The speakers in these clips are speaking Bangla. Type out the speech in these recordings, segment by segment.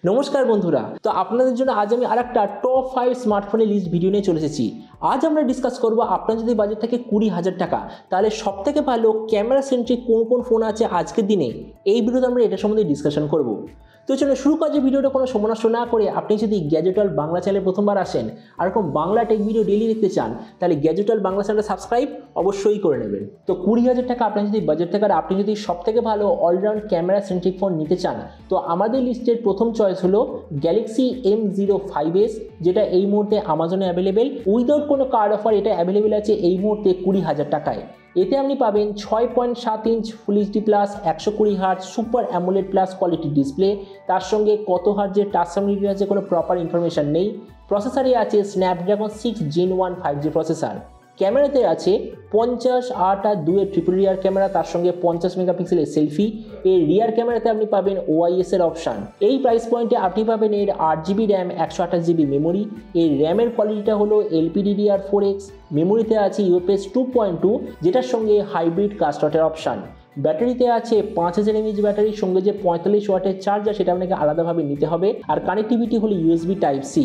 নমস্কার বন্ধুরা, তো আপনাদের জন্য আজ আমি আরেকটা টপ 5 স্মার্টফোনের লিস্ট ভিডিও নিয়ে চলে এসেছি। আজ আমরা ডিসকাস করব আপনার যদি বাজেট থাকে 20,000 টাকা, তাহলে সবথেকে ভালো ক্যামেরা সেন্ট্রিক কোন কোন ফোন আছে আজকের দিনে, এই ভিডিওতে আমরা এটা সম্বন্ধে ডিসকাশন করব। তো চলো শুরু করা যে ভিডিওটা কোনো সময় নষ্ট না করে, আপনি যদি গ্যাজেট ওয়ার্ল্ড বাংলা চ্যানেলে প্রথমবার আসেন আর এরকম বাংলা টেক ভিডিও ডেইলি দেখতে চান, তাহলে গ্যাজেট ওয়ার্ল্ড বাংলা চ্যানেলটা সাবস্ক্রাইব অবশ্যই করে নেবেন। তো 20,000 টাকা আপনার যদি বাজেট থাকে আর আপনি যদি সবথেকে ভালো অলরাউন্ড ক্যামেরা সেন্ট্রিক ফোন নিতে চান, তো আমাদের লিস্টের প্রথম চয়েস হলো গ্যালাক্সি M05s, যেটা এই মুহূর্তে আমাজনে অ্যাভেলেবেল উইদাউট কোনো কার্ড অফার। এটা অ্যাভেলেবেল আছে এই মুহূর্তে 20,000 টাকায়। এতে আপনি পাবেন 6.7 inch full HD plus 120 hertz super AMOLED plus quality display. তার সঙ্গে কত হার্জের টাচ সামগ্রী আছে কোনো প্রপার ইনফরমেশন নেই। প্রসেসরে আছে স্ন্যাপড্রাগন 6 Gen 1 5G প্রসেসর। ক্যামেরাতে আছে 50, 8 আর 2 এর ট্রিপল রিয়ার ক্যামেরা, তার সঙ্গে 50 মেগাপিক্সেলের সেলফি। এর রিয়ার ক্যামেরাতে আপনি পাবেন OIS এর অপশান। এই প্রাইস পয়েন্টে আপনি পাবেন এর 8GB র্যাম, 128GB মেমোরি। এর র্যামের কোয়ালিটিটা হলো LPDDR4X। মেমোরিতে আছে UFS 2.2, যেটার সঙ্গে হাইব্রিড কাস্টটের অপশান। ব্যাটারিতে আছে 5000 mAh ব্যাটারির সঙ্গে যে 45 ওয়াটের চার্জার, সেটা আপনাকে আলাদাভাবে নিতে হবে। আর কানেক্টিভিটি হলো USB Type-C।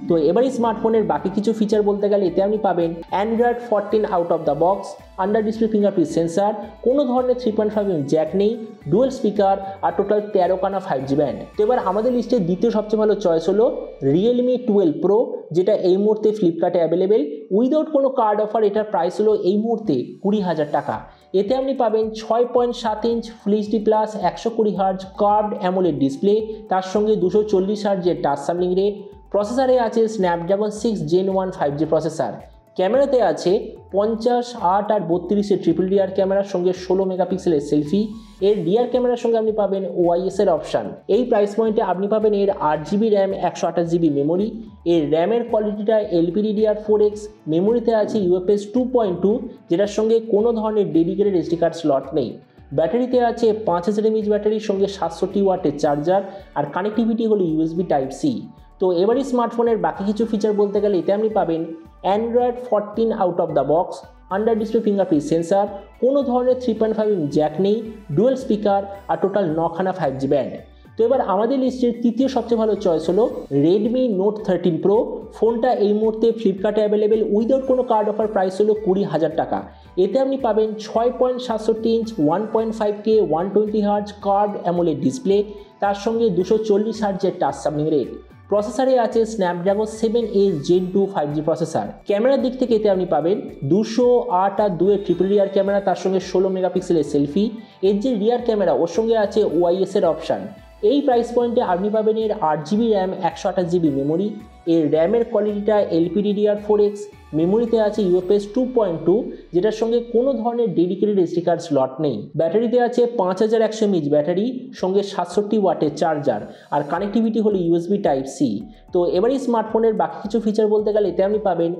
তো এবার এই স্মার্টফোনের বাকি কিছু ফিচার বলতে গেলে এতে আপনি পাবেন Android 14 out of the box, under display fingerprint sensor, কোনো ধরনের 3.5mm জ্যাক নেই, ডুয়েল স্পিকার আর টোটাল 13খানা 5G ব্যান্ড। তো এবার আমাদের লিস্টের দ্বিতীয় সবচেয়ে ভালো চয়েস হলো Realme 12 Pro, যেটা এই মুহূর্তে ফ্লিপকার্টে অ্যাভেলেবেল উইদাউট কোনো কার্ড অফার। এটার প্রাইস হলো এই মুহূর্তে 20,000 টাকা। এতে আপনি পাবেন 6.7 inch full HD plus 120 hertz curved AMOLED display, তার সঙ্গে 240 হার্জের টাচ সামলিং রেট। প্রসেসরে আছে স্ন্যাপড্রাগন 6 Gen 1 5G প্রসেসর। ক্যামেরাতে আছে 50, 8 আর 32 এর ট্রিপল রিয়ার ক্যামেরার সঙ্গে 16 মেগাপিক্সেলের সেলফি। এর রিয়ার ক্যামেরার সঙ্গে আপনি পাবেন OIS এর অপশান। এই প্রাইস পয়েন্টে আপনি পাবেন এর 8GB র্যাম, 128GB মেমোরি। এর র্যামের কোয়ালিটিটা LPDDR4X। মেমোরিতে আছে UFS 2.2, যেটার সঙ্গে কোনো ধরনের ডেডিকেটেড SD কার্ড স্লট নেই। ব্যাটারিতে আছে 5000 mAh ব্যাটারির সঙ্গে 760 ওয়াটের চার্জার। আর কানেক্টিভিটি হলো USB Type-C। তো এবারই স্মার্টফোনের বাকি কিছু ফিচার বলতে গেলে এতে আপনি পাবেন Android 14 out of the box, under display fingerprint sensor, কোনো ধরনের 3.5mm জ্যাক নেই, ডুয়েল স্পিকার আর টোটাল 9খানা 5G ব্যান্ড। তো এবার আমাদের লিস্টের তৃতীয় সবচেয়ে ভালো চয়েস হলো Redmi Note 13 Pro। ফোনটা এই মুহূর্তে ফ্লিপকার্টে অ্যাভেলেবেল উইদাউট কোনো কার্ড অফার। প্রাইস হলো 20,000 টাকা। এতে আপনি পাবেন 6.67 inch 1.5K 120 hertz curved AMOLED display, তার সঙ্গে 240 হার্জের টাচ সামলিং রেট। প্রসেসরে আছে Snapdragon 7A Gen 2 5G processor. ক্যামেরার দিক থেকে এতে আপনি পাবেন 208 আর 2 এর ট্রিপল রিয়ার ক্যামেরা, তার সঙ্গে 16 মেগাপিক্সেলের সেলফি। এর যে রিয়ার ক্যামেরা, ওর সঙ্গে আছে OIS এর অপশান। এই প্রাইস পয়েন্টে আপনি পাবেন এর 8GB র্যাম, 128GB মেমোরি। এর র্যামের কোয়ালিটিটা LPDDR4X। মেমোরিতে আছে UFS 2.2, যেটার সঙ্গে কোনো ধরনের ডেডিকেটেড SD কার্ড স্লট নেই। ব্যাটারিতে আছে 5100 mAh ব্যাটারি, সঙ্গে 67 ওয়াটের চার্জার। আর কানেক্টিভিটি হলো USB Type-C। তো এবারই স্মার্টফোনের বাকি কিছু ফিচার বলতে গেলে এতে আপনি পাবেন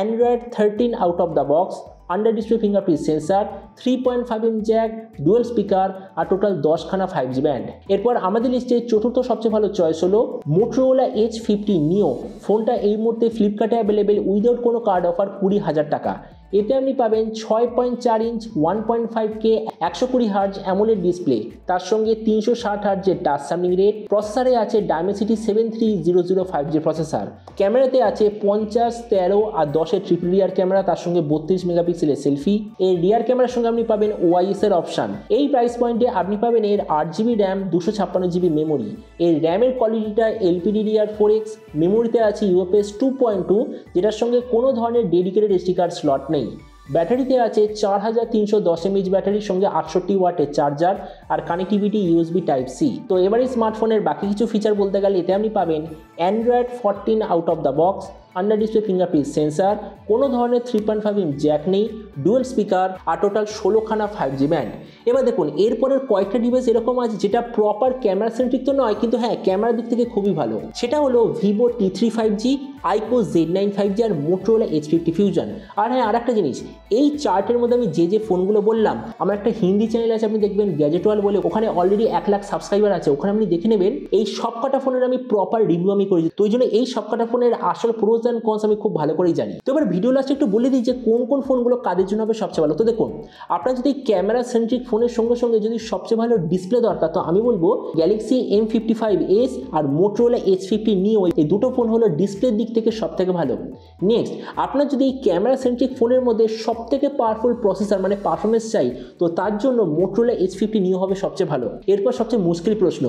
Android 13 out of the box, under display fingerprint sensor, 3.5mm jack, dual speaker আর টোটাল 10খানা 5G ব্যান্ড। এরপর আমাদের লিস্টে চতুর্থ সবচেয়ে ভালো চয়েস হলো Motorola H50 Neo। ফোনটা এই মুহূর্তে ফ্লিপকার্টে অ্যাভেলেবেল উইদাউট কোনো কার্ড অফার 20,000 টাকা। এতে আপনি পাবেন 6.4 inch 1.5K 120 hertz AMOLED display, তার সঙ্গে 360 হার্জের টাচ সামলিং রেট। প্রসেসরে আছে Dimensity 7300 5G প্রসেসর। ক্যামেরাতে আছে 50, 13 আর 10 এর ট্রিপল রিয়ার ক্যামেরা, তার সঙ্গে 32 মেগাপিক্সেলের সেলফি। এর রিয়ার ক্যামেরার সঙ্গে আপনি পাবেন OIS এর অপশান। এই প্রাইস পয়েন্টে আপনি পাবেন এর 8GB র্যাম, 256GB মেমোরি। এর র্যামের কোয়ালিটিটা LPDDR4X। মেমোরিতে আছে UFS 2.2, যেটার সঙ্গে কোনো ধরনের ডেডিকেটেড SD কার্ড স্লট নেই। ব্যাটারিতে আছে 4310 mAh ব্যাটারির সঙ্গে 68 ওয়াটের চার্জার। আর কানেক্টিভিটি USB Type-C। তো এবারে স্মার্টফোনের বাকি কিছু ফিচার বলতে গেলে এতে আপনি পাবেন Android 14 out of the box, under display fingerprint sensor, কোনো ধরনের 3.5mm জ্যাক নেই, ডুয়েল স্পিকার আর টোটাল 16খানা 5G ব্যান্ড। এবার দেখুন এরপরের কয়েকটা ডিভাইস এরকম আছে যেটা প্রপার ক্যামেরা সেন্ট্রিক তো নয়, কিন্তু হ্যাঁ ক্যামেরার দিক থেকে খুবই ভালো। সেটা হলো Vivo T3 5G, আইকো Z9 5G আর Motorola H50 Fusion। আর হ্যাঁ আর একটা জিনিস, এই চার্টের মধ্যে আমি যে ফোনগুলো বললাম, আমার একটা হিন্দি চ্যানেল আছে, আপনি দেখবেন গ্যাজেট ওয়ার্ল্ড বলে, ওখানে অলরেডি 1 লাখ সাবস্ক্রাইবার আছে। ওখানে আপনি দেখে নেবেন এই সবকটা ফোনের আমি প্রপার রিভিউ আমি করেছি। তো ওই জন্য এই সবকটা ফোনের আসল পুরো প্রোস অ্যান্ড কনস আমি খুব ভালো করেই জানি। তো এবার ভিডিও লাস্টে একটু বলে দিই যে কোন কোন ফোনগুলো কাদের জন্য হবে সবচেয়ে ভালো। তো দেখুন, আপনার যদি ক্যামেরা সেন্ট্রিক ফোনের সঙ্গে সঙ্গে যদি সবচেয়ে ভালো ডিসপ্লে দরকার, তো আমি বলবো গ্যালাক্সি M55s আর মোটরোলা H50 নিও, এই দুটো ফোন হলো ডিসপ্লের দিক থেকে সবথেকে ভালো। নেক্সট, আপনার যদি এই ক্যামেরা সেন্ট্রিক ফোনের মধ্যে সবথেকে পাওয়ারফুল প্রসেসর মানে পারফরমেন্স চাই, তো তার জন্য মোটরোলা H50 নিও হবে সবচেয়ে ভালো। এরপর সবচেয়ে মুশকিল প্রশ্ন,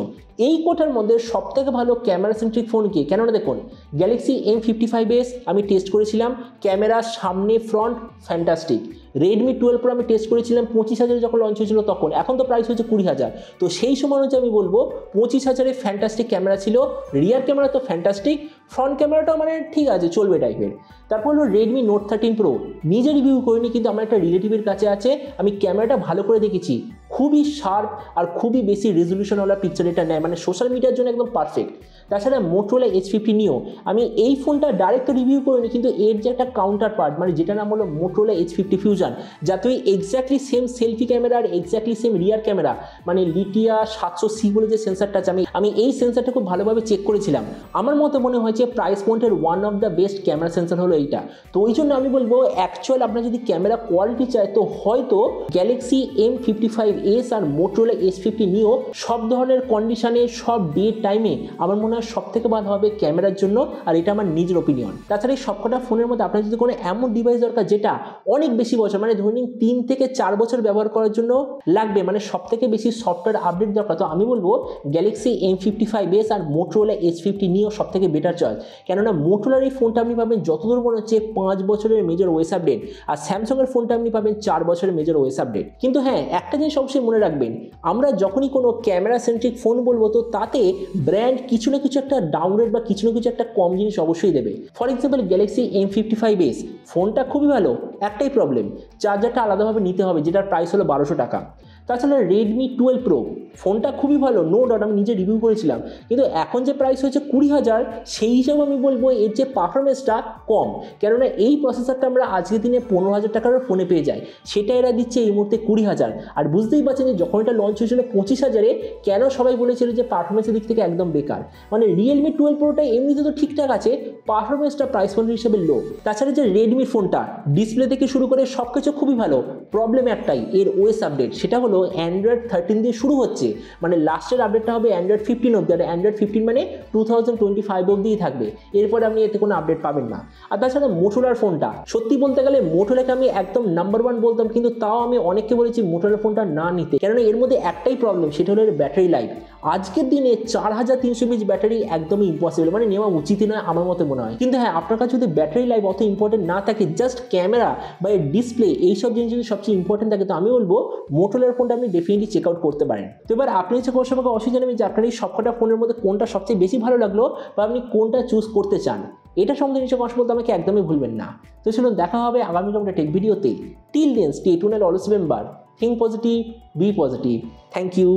এই কোটার মধ্যে সবথেকে ভালো ক্যামেরা সেন্ট্রিক ফোন কি? কেননা দেখুন, গ্যালাক্সি M55s আমি টেস্ট করেছিলাম, ক্যামেরা সামনে ফ্রন্ট ফ্যান্টাস্টিক। রেডমি 12 প্রো আমি টেস্ট করেছিলাম 25,000 যখন লঞ্চ হয়েছিল তখন, এখন তো প্রাইস হয়েছে 20,000। তো সেই সময় অনুযায়ী আমি বলবো 25,000-এ ফ্যান্টাস্টিক ক্যামেরা ছিল, রিয়ার ক্যামেরা তো ফ্যান্টাস্টিক, ফ্রন্ট ক্যামেরাটাও মানে ঠিক আছে, চলবে টাইপের। তারপর হলো রেডমি নোট 13 প্রো, নিজে রিভিউ করিনি কিন্তু আমার একটা রিলেটিভের কাছে আছে, আমি ক্যামেরাটা ভালো করে দেখেছি, খুবই শার্প আর খুবই বেশি রেজলিউশনওয়ালা পিকচার এটা নেয়, মানে সোশ্যাল মিডিয়ার জন্য একদম পারফেক্ট। তাছাড়া মোটরোলা H50 নিও, আমি এই ফোনটা ডাইরেক্ট রিভিউ করিনি কিন্তু এর যে একটা কাউন্টার পার্ট মানে যেটা নাম হলো মোটরোলা H50 ফিউশন, যাতে ওই এক্স্যাক্টলি সেম সেলফি ক্যামেরা আর এক্স্যাক্টলি সেম রিয়ার ক্যামেরা, মানে লিটিয়া 700C বলে যে সেন্সারটা আছে, আমি এই সেন্সারটা খুব ভালোভাবে চেক করেছিলাম। আমার মতে মনে হয় যে প্রাইস পয়েন্টের one of the best camera sensor হলো এইটা। তো ওই জন্য আমি বলবো অ্যাকচুয়াল আপনার যদি ক্যামেরা কোয়ালিটি চায় তো হয়তো গ্যালাক্সি M55s আর মোটরোলা H50 নিও সব ধরনের কন্ডিশনে সব ডে টাইমে আমার মনে হয় সব থেকে ভালো হবে ক্যামেরার জন্য, আর এটা আমার নিজের ওপিনিয়ন। তাছাড়া এই সবকটা ফোনের মধ্যে আপনার যদি কোনো এমন ডিভাইস দরকার যেটা অনেক বেশি বছর মানে ধরে নিন 3 থেকে 4 বছর ব্যবহার করার জন্য লাগবে, মানে সব থেকে বেশি সফটওয়্যার আপডেট দরকার, তো আমি বলবো গ্যালাক্সি M55s আর মোটরোলা H50 নিও সব থেকে বেটার চয়েস। কেননা মোটরোলার এই ফোনটা আপনি পাবেন যতদূর মনে হচ্ছে 5 বছরের মেজর ওএস আপডেট, আর স্যামসাংয়ের ফোনটা আপনি পাবেন 4 বছরের মেজর ওএস আপডেট। কিন্তু হ্যাঁ, একটা জিনিস অবশ্যই মনে রাখবেন, আমরা যখনই কোনো ক্যামেরা সেন্ট্রিক ফোন বলবো তো তাতে ব্র্যান্ড কিছু না কিছু একটা ডাউনগ্রেড বা কিছু না কিছু একটা কম জিনিস অবশ্যই দেবে। ফর এক্সাম্পল গ্যালাক্সি M55s ফোনটা খুবই ভালো, একটাই প্রবলেম, চার্জারটা আলাদাভাবে নিতে হবে যেটার প্রাইস হলো 1200 টাকা। তাছাড়া রেডমি 12 প্রো ফোনটা খুবই ভালো, নো ডাউট, আমি নিজে রিভিউ করেছিলাম, কিন্তু এখন যে প্রাইস হয়েছে 20,000, সেই হিসাবে আমি বলবো এর যে পারফরমেন্সটা কম, কেননা এই প্রসেসরটা আমরা আজকের দিনে 15,000 টাকার ফোনে পেয়ে যাই, সেটা এরা দিচ্ছে এই মুহূর্তে 20,000। আর বুঝতেই পারছেন যে যখন এটা লঞ্চ হয়েছিল 25,000-এ কেন সবাই বলেছিল যে পারফরমেন্সের দিক থেকে একদম বেকার, মানে রিয়েলমি 12 প্রোটা এমনিতে তো ঠিকঠাক আছে, পারফরমেন্সটা প্রাইস পয়েন্ট হিসেবে লো। তাছাড়া যে রেডমি ফোনটা ডিসপ্লে থেকে শুরু করে সব কিছু খুবই ভালো, প্রবলেম একটাই, এর ওএস আপডেট, সেটা হলো অ্যান্ড্রয়েড 13 দিয়ে শুরু হচ্ছে, মানে লাস্টের আপডেটটা হবে অ্যান্ড্রয়েড 15 অব্দি, আর অ্যান্ড্রয়েড 15 মানে 2025 অব্দিই থাকবে, এরপরে আপনি এতে কোনো আপডেট পাবেন না। আর তাছাড়া মোটরোলার ফোনটা সত্যি বলতে গেলে মোটরোলাকে আমি একদম নাম্বার 1 বলতাম, কিন্তু তাও আমি অনেককে বলেছি মোটরোলার ফোনটা না নিতে, কেননা এর মধ্যে একটাই প্রবলেম, সেটা হলো এর ব্যাটারি লাইফ। আজকের দিনে 4300 mAh ব্যাটারি একদমই ইম্পসিবল, মানে নেওয়া উচিতই নয় আমার মতে মনে হয়। কিন্তু হ্যাঁ, আপনার কাছে যদি ব্যাটারি লাইফ অত ইম্পর্টেন্ট না থাকে, জাস্ট ক্যামেরা বা এর ডিসপ্লে এইসব জিনিস যদি সবচেয়ে ইম্পর্টেন্ট থাকে, তো আমি বলবো মোটরোলার ফোনটা আপনি ডেফিনেটলি চেক আউট করতে পারেন। তো এবার আপনি হচ্ছে কোনো সময় অবশ্যই জানাবেন যে আপনার এই সবকটা ফোনের মধ্যে কোনটা সবচেয়ে বেশি ভালো লাগলো বা আপনি কোনটা চুজ করতে চান, এটা সম্বন্ধে নিচে কমেন্ট বলতে আমাকে একদমই ভুলবেন না। তো চলুন দেখা হবে আগামীকাল একটা টেক ভিডিওতে। Till then stay tuned, always remember, think positive, be positive. Thank you.